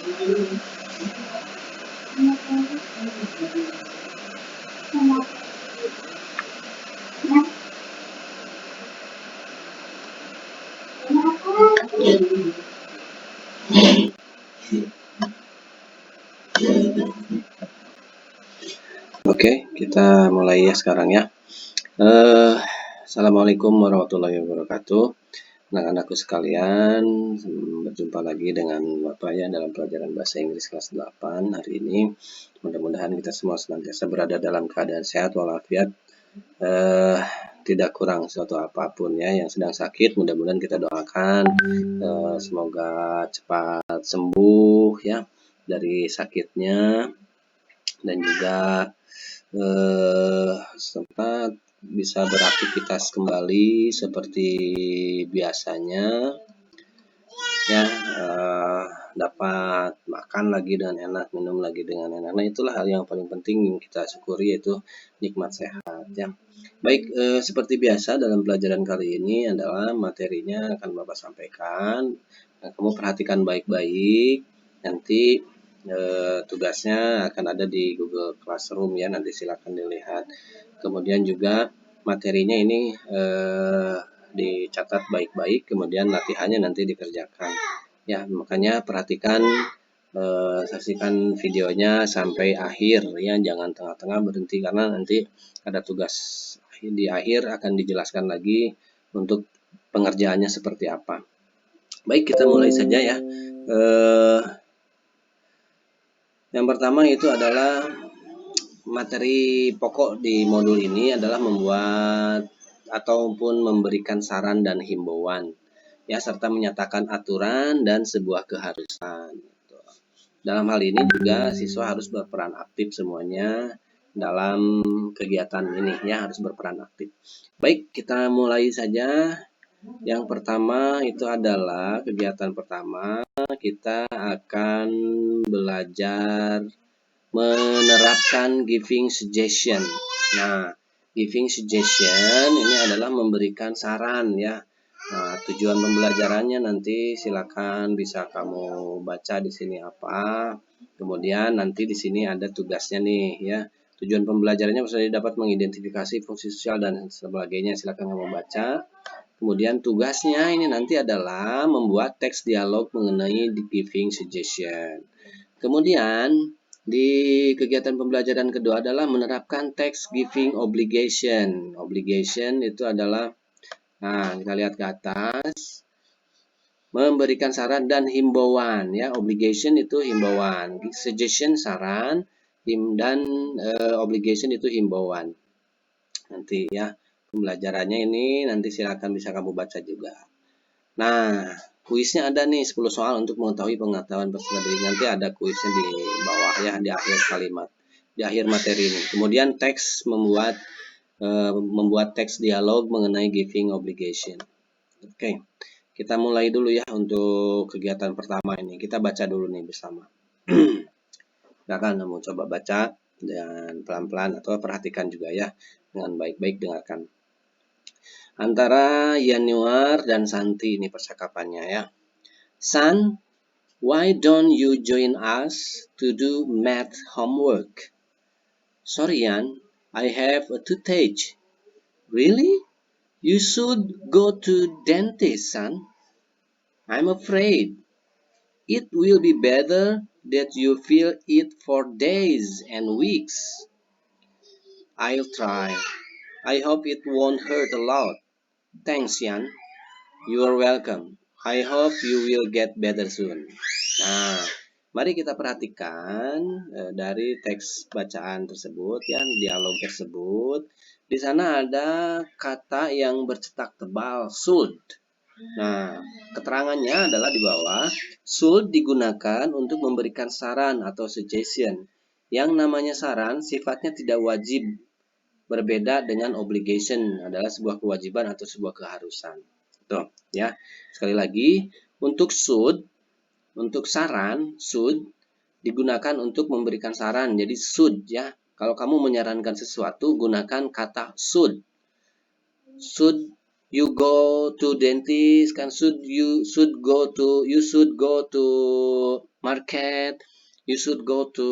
Oke, kita mulai ya sekarang ya. Eh, Assalamualaikum warahmatullahi wabarakatuh. Anak-anakku sekalian, berjumpa lagi dengan Bapak ya dalam pelajaran bahasa Inggris kelas 8 hari ini. Mudah-mudahan kita semua senantiasa berada dalam keadaan sehat walafiat, tidak kurang suatu apapun ya. Yang sedang sakit, mudah-mudahan kita doakan semoga cepat sembuh ya dari sakitnya, dan juga sempat bisa beraktivitas kembali seperti biasanya ya, dapat makan lagi dengan enak, minum lagi dengan enak. Nah, itulah hal yang paling penting yang kita syukuri, yaitu nikmat sehat ya. Baik, seperti biasa dalam pelajaran kali ini adalah materinya akan Bapak sampaikan. Nah, kamu perhatikan baik-baik. Nanti tugasnya akan ada di Google Classroom ya, nanti silakan dilihat. Kemudian juga materinya ini dicatat baik-baik, kemudian latihannya nanti dikerjakan ya. Makanya perhatikan, saksikan videonya sampai akhir ya, jangan tengah-tengah berhenti, karena nanti ada tugas di akhir akan dijelaskan lagi untuk pengerjaannya seperti apa. Baik, kita mulai saja ya. Yang pertama itu adalah materi pokok di modul ini adalah membuat ataupun memberikan saran dan himbauan ya, serta menyatakan aturan dan sebuah keharusan. Dalam hal ini juga siswa harus berperan aktif semuanya dalam kegiatan ini ya, harus berperan aktif. Baik, kita mulai saja. Yang pertama itu adalah kegiatan pertama, kita akan belajar menerapkan giving suggestion. Nah, giving suggestion ini adalah memberikan saran ya. Nah, tujuan pembelajarannya nanti silakan bisa kamu baca di sini apa. Kemudian nanti di sini ada tugasnya nih ya. Tujuan pembelajarannya bisa dapat mengidentifikasi fungsi sosial dan sebagainya. Silakan kamu baca. Kemudian tugasnya ini nanti adalah membuat teks dialog mengenai giving suggestion. Kemudian di kegiatan pembelajaran kedua adalah menerapkan text giving obligation. Obligation itu adalah, nah kita lihat ke atas, memberikan saran dan himbauan ya. Obligation itu himbauan, suggestion saran, dan obligation itu himbauan. Nanti ya pembelajarannya ini nanti silakan bisa kamu baca juga. Nah, kuisnya ada nih 10 soal untuk mengetahui pengetahuan peserta didik. Nanti ada kuisnya di bawah ya, di akhir kalimat, di akhir materi ini. Kemudian teks membuat teks dialog mengenai giving obligation. Oke, kita mulai dulu ya untuk kegiatan pertama ini. Kita baca dulu nih bersama. Silakan kamu coba baca dan pelan-pelan atau perhatikan juga ya, dengan baik-baik dengarkan. Antara Yanuar dan Santi ini percakapannya ya. Son, why don't you join us to do math homework? Sorry Yan, I have a toothache. Really? You should go to dentist, son. I'm afraid it will be better that you feel it for days and weeks. I'll try. I hope it won't hurt a lot. Thanks, Yan. You are welcome. I hope you will get better soon. Nah, mari kita perhatikan dari teks bacaan tersebut ya, dialog tersebut. Di sana ada kata yang bercetak tebal, should. Nah, keterangannya adalah di bawah, should digunakan untuk memberikan saran atau suggestion. Yang namanya saran sifatnya tidak wajib, berbeda dengan obligation, adalah sebuah kewajiban atau sebuah keharusan. Tuh, ya. Sekali lagi, untuk should, untuk saran, should digunakan untuk memberikan saran. Jadi should ya. Kalau kamu menyarankan sesuatu, gunakan kata should. Should you go to dentist, kan you should go to market, you should go to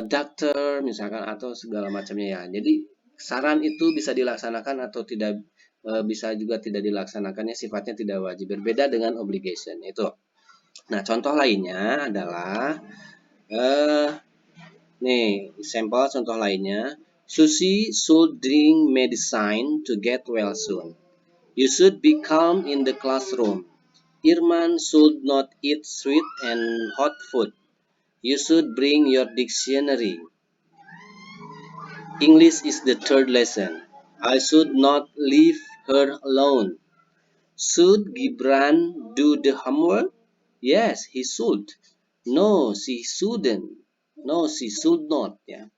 doctor misalkan atau segala macamnya ya. Jadi saran itu bisa dilaksanakan atau tidak, bisa juga tidak dilaksanakannya, sifatnya tidak wajib. Berbeda dengan obligation itu. Nah, contoh lainnya adalah nih, sampel contoh lainnya. Susie should drink medicine to get well soon. You should be calm in the classroom. Irman should not eat sweet and hot food. You should bring your dictionary. English is the third lesson. I should not leave her alone. Should Gibran do the homework? Yes, he should. No, she shouldn't. No, she should not. Yeah.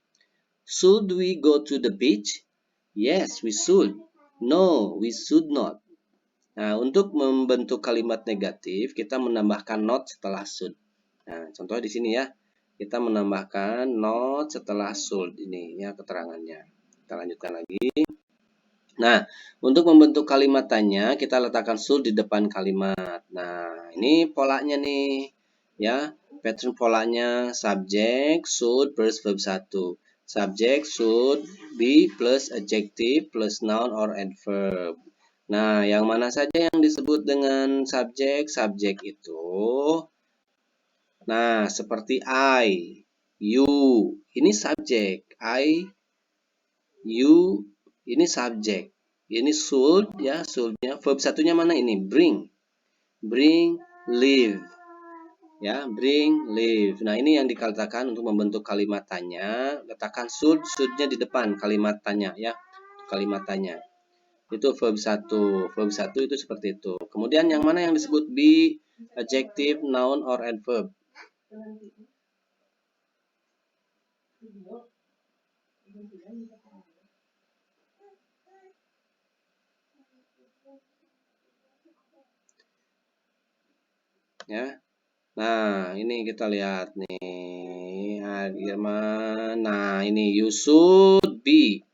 Should we go to the beach? Yes, we should. No, we should not. Nah, untuk membentuk kalimat negatif, kita menambahkan not setelah should. Nah, contoh di sini ya. Kita menambahkan not setelah should ini ya keterangannya. Kita lanjutkan lagi. Nah, untuk membentuk kalimat tanya, kita letakkan should di depan kalimat. Nah, ini polanya nih. Ya, pattern polanya subject, should, plus verb 1. Subject should be plus adjective plus noun or adverb. Nah, yang mana saja yang disebut dengan subjek? Subjek itu, nah, seperti I, you, ini subjek. I, you, ini subjek. Ini should, ya, should-nya. Verb satunya mana ini? Bring. Bring, live. Ya, bring, live. Nah, ini yang dikatakan untuk membentuk kalimat tanya. Letakkan should-nya di depan kalimat tanya, ya. Kalimat tanya. Itu verb 1. Verb 1 itu seperti itu. Kemudian yang mana yang disebut be, adjective, noun, or adverb? Ya. Nah, ini kita lihat nih. Nah, ini you should be.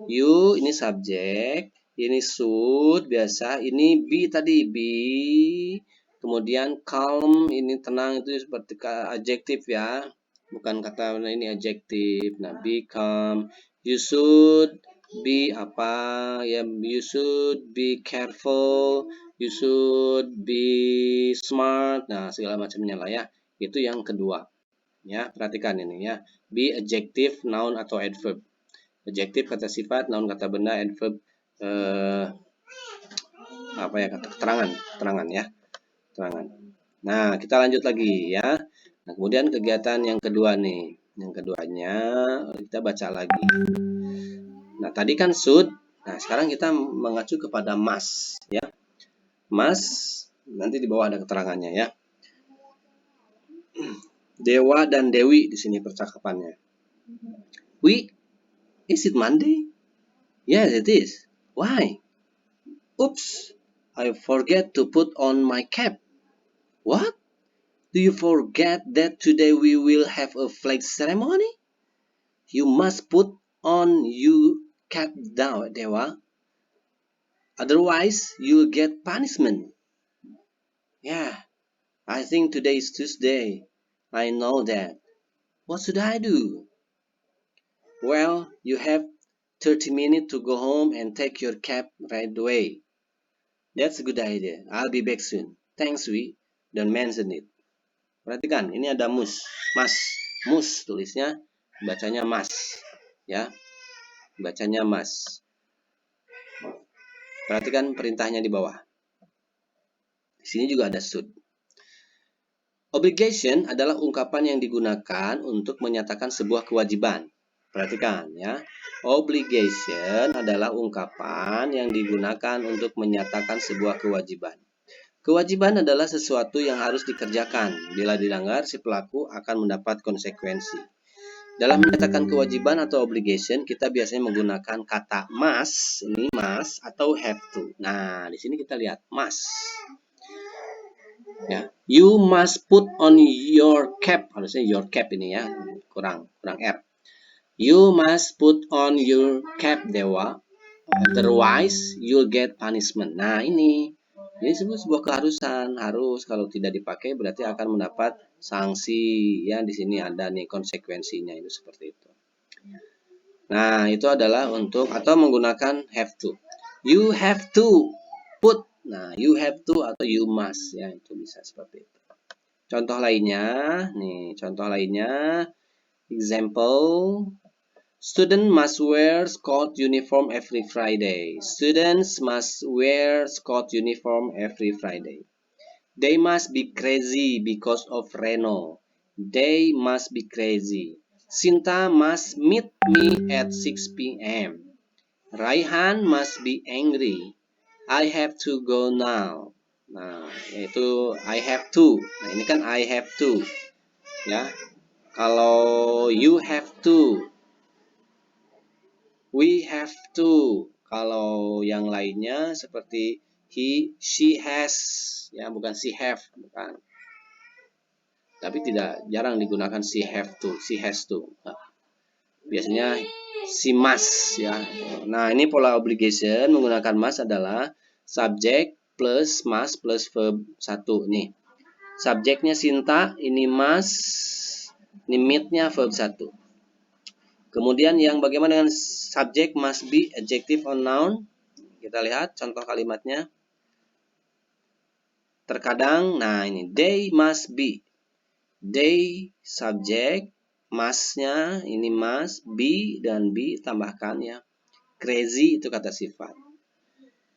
You ini subjek, ini should biasa, ini be tadi be. Kemudian calm ini tenang itu seperti adjektif ya. Bukan kata ini adjektif. Nah, be calm. You should be apa ya, you should be careful, you should be smart. Nah, segala macamnya lah ya. Itu yang kedua. Ya, perhatikan ini ya. Be adjective, noun atau adverb. Adjektif kata sifat, noun kata benda, adverb apa ya, kata keterangan ya. Keterangan. Nah, kita lanjut lagi ya. Nah, kemudian kegiatan yang kedua nih. Yang keduanya kita baca lagi. Nah, tadi kan should. Nah, sekarang kita mengacu kepada must ya. Must, nanti di bawah ada keterangannya ya. Dewa dan Dewi di sini percakapannya. Is it Monday? Yes, it is. Why? Oops, I forget to put on my cap. What? Do you forget that today we will have a flag ceremony? You must put on your cap now, Dewa. Otherwise, you'll get punishment. Yeah, I think today is Tuesday. I know that. What should I do? Well, you have 30 minutes to go home and take your cap right away. That's a good idea. I'll be back soon. Thanks, we. Don't mention it. Perhatikan, ini ada mus, tulisnya, bacanya mas, ya, bacanya mas. Perhatikan perintahnya di bawah. Di sini juga ada should. Obligation adalah ungkapan yang digunakan untuk menyatakan sebuah kewajiban. Perhatikan ya. Obligation adalah ungkapan yang digunakan untuk menyatakan sebuah kewajiban. Kewajiban adalah sesuatu yang harus dikerjakan. Bila dilanggar, si pelaku akan mendapat konsekuensi. Dalam menyatakan kewajiban atau obligation, kita biasanya menggunakan kata must, ini must, atau have to. Nah, di sini kita lihat must. Ya, you must put on your cap, harusnya your cap ini ya, kurang R. You must put on your cap, Dewa. Otherwise, you'll get punishment. Nah, ini Ini sebuah keharusan, harus kalau tidak dipakai berarti akan mendapat sanksi ya. Di sini ada nih konsekuensinya itu seperti itu. Nah, itu adalah untuk atau menggunakan have to. You have to put. Nah, you have to atau you must ya, itu bisa seperti itu. Contoh lainnya, nih, contoh lainnya example student must wear sport uniform every Friday. Students must wear sport uniform every Friday. They must be crazy because of Reno. They must be crazy. Sinta must meet me at 6 p.m. Raihan must be angry. I have to go now. Nah, yaitu I have to. Nah, ini kan I have to, ya. Kalau you have to, we have to. Kalau yang lainnya seperti he, she has, ya, bukan she have, bukan. Tapi tidak jarang digunakan she have to, she has to. Nah, biasanya she must ya. Nah, ini pola obligation menggunakan must adalah subject plus must plus verb 1 nih. Subjeknya Sinta, ini must, ini meet-nya verb 1. Kemudian yang bagaimana dengan subject must be adjective or noun? Kita lihat contoh kalimatnya. Terkadang, nah ini they must be. They subject, must-nya ini must, be dan be tambahkan ya. Crazy itu kata sifat.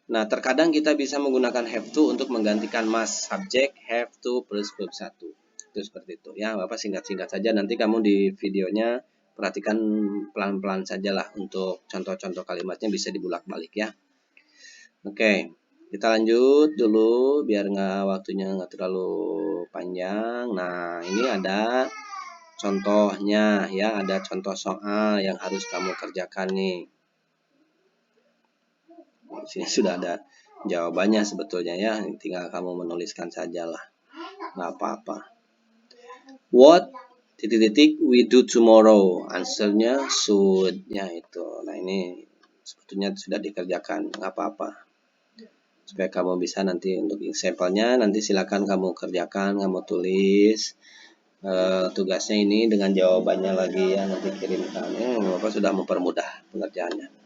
Nah, terkadang kita bisa menggunakan have to untuk menggantikan must, subject, have to plus verb 1. Itu seperti itu ya. Bapak singkat-singkat saja, nanti kamu di videonya perhatikan pelan-pelan sajalah untuk contoh-contoh kalimatnya bisa dibulak-balik ya. Oke, kita lanjut dulu biar waktunya nggak terlalu panjang. Nah, ini ada contohnya ya, ada contoh soal yang harus kamu kerjakan nih. Di sini sudah ada jawabannya sebetulnya ya, tinggal kamu menuliskan sajalah, nggak apa-apa. What titik-titik we do tomorrow? Answernya should ya itu. Nah ini sebetulnya sudah dikerjakan, nggak apa-apa. Supaya kamu bisa nanti untuk sampelnya nanti silakan kamu kerjakan, kamu tulis tugasnya ini dengan jawabannya lagi ya, nanti kirimkan. Bapak sudah mempermudah pengerjaannya.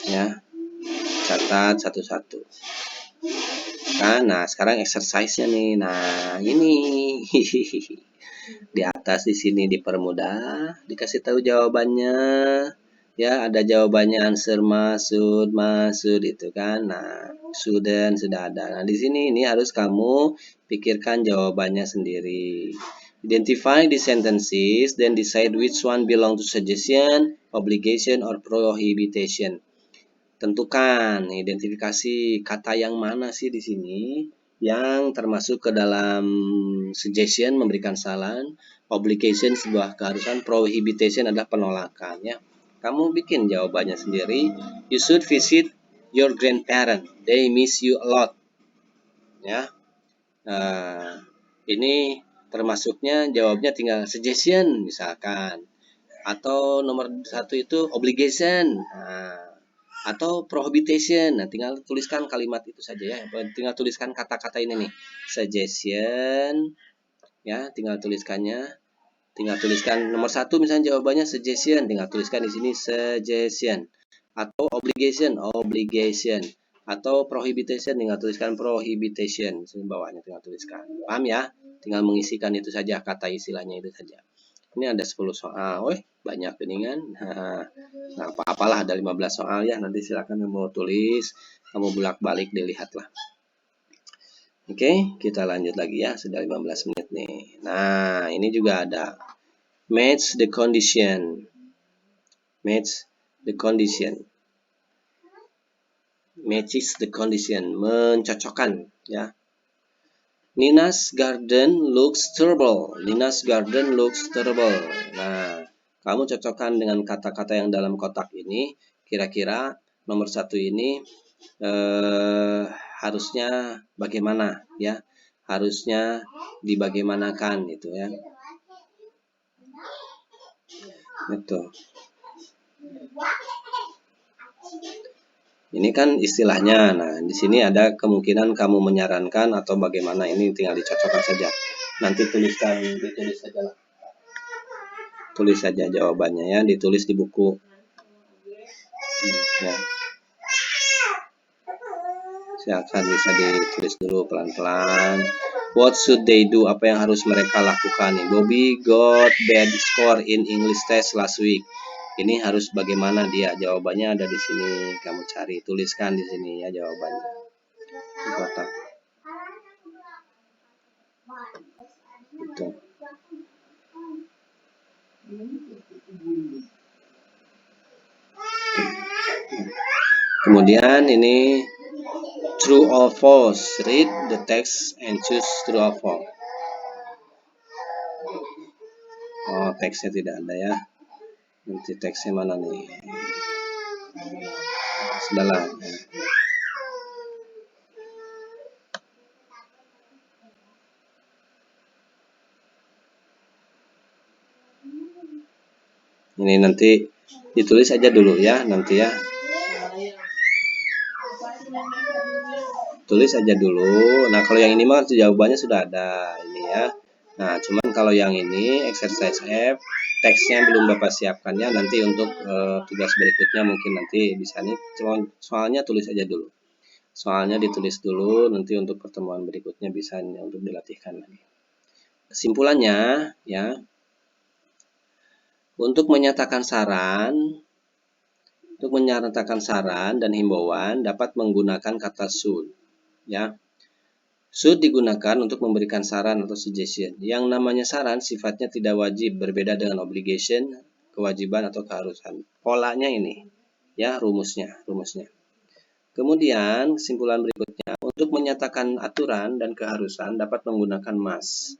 Ya, catat satu-satu. Nah, sekarang exercise-nya nih. Nah, ini di atas di sini dipermudah, dikasih tahu jawabannya. Ya, ada jawabannya answer masud itu kan. Nah, sudah ada. Nah, di sini ini harus kamu pikirkan jawabannya sendiri. Identify the sentences, then decide which one belong to suggestion, obligation, or prohibition. Tentukan, identifikasi kata yang mana sih di sini yang termasuk ke dalam suggestion, memberikan saran, obligation sebuah keharusan, prohibition adalah penolakan ya. Kamu bikin jawabannya sendiri. You should visit your grandparent. They miss you a lot. Ya. Nah, ini termasuknya jawabnya tinggal suggestion misalkan. Atau nomor 1 itu obligation. Nah, atau prohibition. Nah, tinggal tuliskan kalimat itu saja ya. Tinggal tuliskan kata-kata ini nih. Suggestion. Ya, tinggal tuliskannya. Tinggal tuliskan nomor 1 misalnya jawabannya suggestion, tinggal tuliskan di sini suggestion. Atau obligation, atau prohibition, tinggal tuliskan prohibition. Bawahnya tinggal tuliskan. Paham ya? Tinggal mengisikan itu saja, kata istilahnya itu saja. Ini ada 10 soal. Banyak geningan. Nah, apa-apalah ada 15 soal ya. Nanti silakan kamu tulis, kamu bolak-balik dilihatlah. Oke, kita lanjut lagi ya. Sudah 15 menit nih. Nah, ini juga ada match the condition. Matches the condition. Mencocokkan ya. Nina's garden looks terrible. Nah, kamu cocokkan dengan kata-kata yang dalam kotak ini. Kira-kira nomor 1 ini harusnya bagaimana ya? Harusnya dibagaimanakan gitu ya. Itu. Ini kan istilahnya. Nah, di sini ada kemungkinan kamu menyarankan atau bagaimana, ini tinggal dicocokkan saja. Nanti ditulis saja lah. Tulis saja jawabannya ya, ditulis di buku. Ya. Silakan bisa ditulis dulu pelan-pelan. What should they do? Apa yang harus mereka lakukan nih? Bobby got bad score in English test last week. Ini harus bagaimana dia? Jawabannya ada di sini. Kamu cari, tuliskan di sini ya jawabannya. Di kotak. Itu. Kemudian ini true or false. Read the text and choose true or false. Oh, teksnya tidak ada ya. Nanti teksnya mana nih? Sudahlah. Ini nanti ditulis aja dulu ya, nanti ya. Tulis aja dulu. Nah, kalau yang ini mah jawabannya sudah ada ini ya. Nah, cuman kalau yang ini exercise F, teksnya belum Bapak siapkan ya. Nanti untuk tugas berikutnya mungkin nanti bisa nih. Soalnya tulis aja dulu. Soalnya ditulis dulu, nanti untuk pertemuan berikutnya bisa untuk dilatihkan lagi. Kesimpulannya ya, untuk menyatakan saran dan himbauan dapat menggunakan kata should ya. Should digunakan untuk memberikan saran atau suggestion. Yang namanya saran sifatnya tidak wajib, berbeda dengan obligation, kewajiban atau keharusan. Polanya ini ya, rumusnya. Kemudian kesimpulan berikutnya, untuk menyatakan aturan dan keharusan dapat menggunakan must.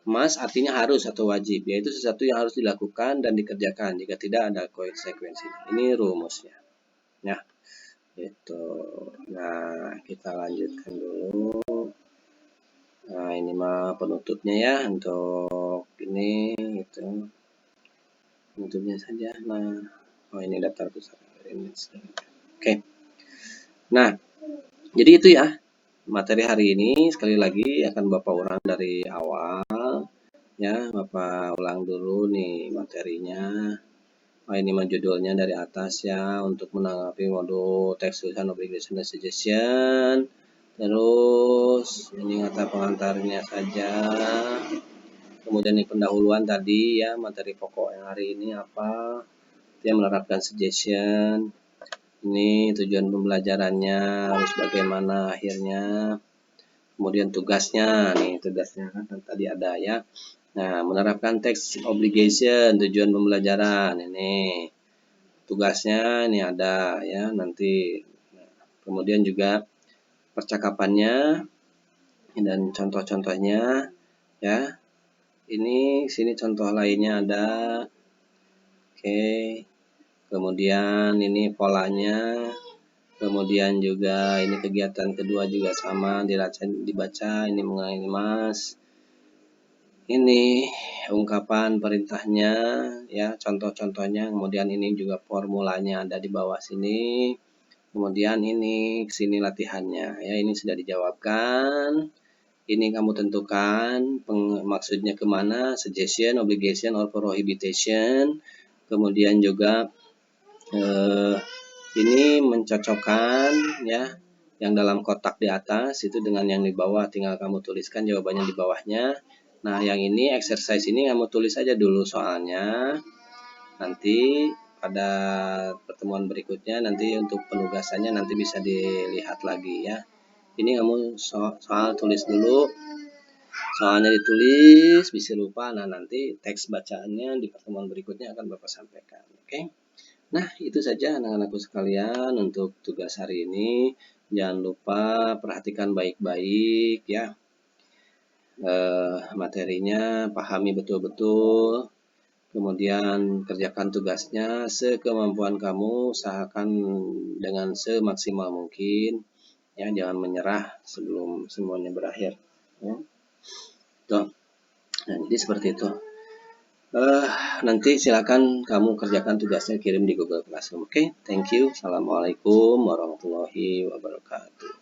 Must artinya harus atau wajib, yaitu sesuatu yang harus dilakukan dan dikerjakan. Jika tidak ada konsekuensinya. Ini rumusnya. Ya, itu. Nah, kita lanjutkan dulu. Nah, ini mah penutupnya ya, untuk ini gitu. Penutupnya saja. Nah, oh ini daftar pusat. Oke. Nah, jadi itu ya materi hari ini. Sekali lagi akan Bapak ulang dari awal ya. Bapak ulang dulu nih materinya. Oh, ini mah judulnya dari atas ya, untuk menanggapi modul text tulisan obligation dan suggestion. Terus ini kata pengantarnya saja. Kemudian ini pendahuluan tadi ya, materi pokok yang hari ini apa? Dia menerapkan suggestion. Ini tujuan pembelajarannya harus bagaimana akhirnya. Kemudian tugasnya kan tadi ada ya. Nah, menerapkan text obligation, tujuan pembelajaran ini. Tugasnya ini ada ya nanti. Kemudian juga percakapannya dan contoh-contohnya ya. Ini sini contoh lainnya ada. Oke. Kemudian ini polanya. Kemudian juga ini kegiatan kedua juga sama, dibaca ini mengenai mas. Ini ungkapan perintahnya ya, contoh-contohnya. Kemudian ini juga formulanya ada di bawah sini. Kemudian ini sini latihannya ya, ini sudah dijawabkan. Ini kamu tentukan maksudnya kemana, suggestion, obligation, or prohibition. Kemudian juga ini mencocokkan ya, yang dalam kotak di atas itu dengan yang di bawah, tinggal kamu tuliskan jawabannya di bawahnya. Nah, yang ini exercise ini kamu tulis aja dulu soalnya. Nanti pada pertemuan berikutnya nanti untuk penugasannya nanti bisa dilihat lagi ya. Ini kamu soal tulis dulu, soalnya ditulis, bisa lupa. Nah, nanti teks bacaannya di pertemuan berikutnya akan Bapak sampaikan. Oke. Nah, itu saja anak-anakku sekalian untuk tugas hari ini. Jangan lupa perhatikan baik-baik ya materinya, pahami betul-betul. Kemudian kerjakan tugasnya sekemampuan kamu, usahakan dengan semaksimal mungkin. Ya, jangan menyerah sebelum semuanya berakhir. Ya. Tuh. Nah, jadi seperti itu. Eh, nanti silakan kamu kerjakan tugasnya kirim di Google Classroom. Oke, thank you. Assalamualaikum warahmatullahi wabarakatuh.